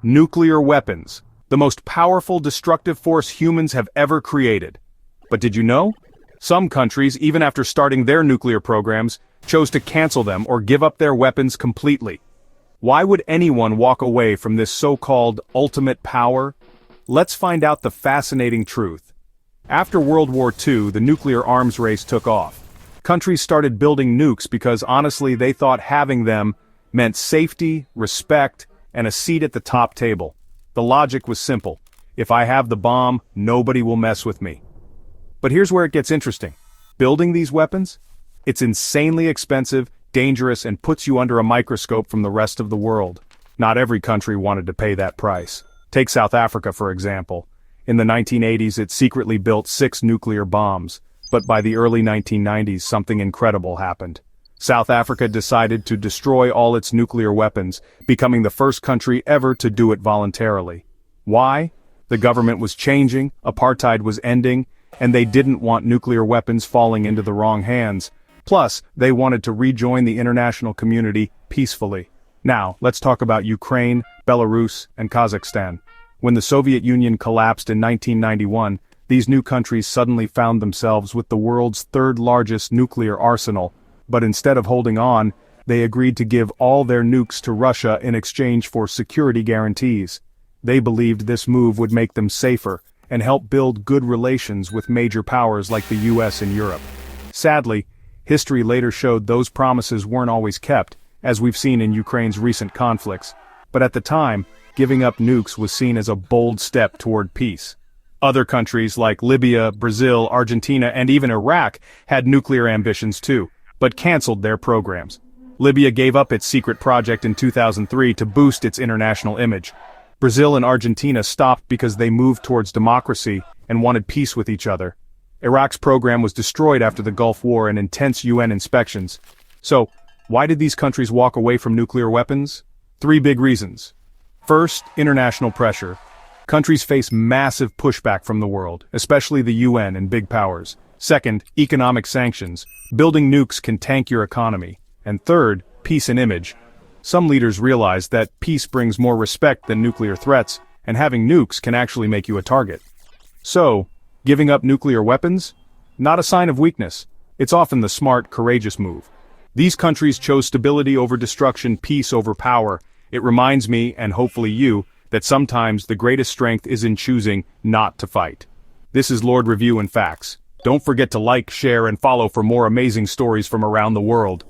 Nuclear weapons, the most powerful destructive force humans have ever created. But did you know? Some countries, even after starting their nuclear programs, chose to cancel them or give up their weapons completely. Why would anyone walk away from this so-called ultimate power? Let's find out the fascinating truth. After World War II, the nuclear arms race took off. Countries started building nukes because honestly they thought having them meant safety, respect, and a seat at the top table. The logic was simple. If I have the bomb, nobody will mess with me. But here's where it gets interesting. Building these weapons? It's insanely expensive, dangerous, and puts you under a microscope from the rest of the world. Not every country wanted to pay that price. Take South Africa, for example. In the 1980s, it secretly built 6 nuclear bombs. But by the early 1990s, something incredible happened. South Africa decided to destroy all its nuclear weapons, becoming the first country ever to do it voluntarily. Why? The government was changing, apartheid was ending, and they didn't want nuclear weapons falling into the wrong hands. Plus, they wanted to rejoin the international community peacefully. Now, let's talk about Ukraine, Belarus, and Kazakhstan. When the Soviet Union collapsed in 1991, these new countries suddenly found themselves with the world's third largest nuclear arsenal. But instead of holding on, they agreed to give all their nukes to Russia in exchange for security guarantees. They believed this move would make them safer and help build good relations with major powers like the US and Europe. Sadly, history later showed those promises weren't always kept, as we've seen in Ukraine's recent conflicts. But at the time, giving up nukes was seen as a bold step toward peace. Other countries like Libya, Brazil, Argentina, and even Iraq had nuclear ambitions too, but canceled their programs. Libya gave up its secret project in 2003 to boost its international image. Brazil and Argentina stopped because they moved towards democracy and wanted peace with each other. Iraq's program was destroyed after the Gulf War and intense UN inspections. So, why did these countries walk away from nuclear weapons? 3 big reasons. First, international pressure. Countries face massive pushback from the world, especially the UN and big powers. Second, economic sanctions. Building nukes can tank your economy. And third, peace and image. Some leaders realize that peace brings more respect than nuclear threats, and having nukes can actually make you a target. So, giving up nuclear weapons? Not a sign of weakness. It's often the smart, courageous move. These countries chose stability over destruction, peace over power. It reminds me, and hopefully you, that sometimes the greatest strength is in choosing not to fight. This is Lord Review and Facts. Don't forget to like, share, and follow for more amazing stories from around the world.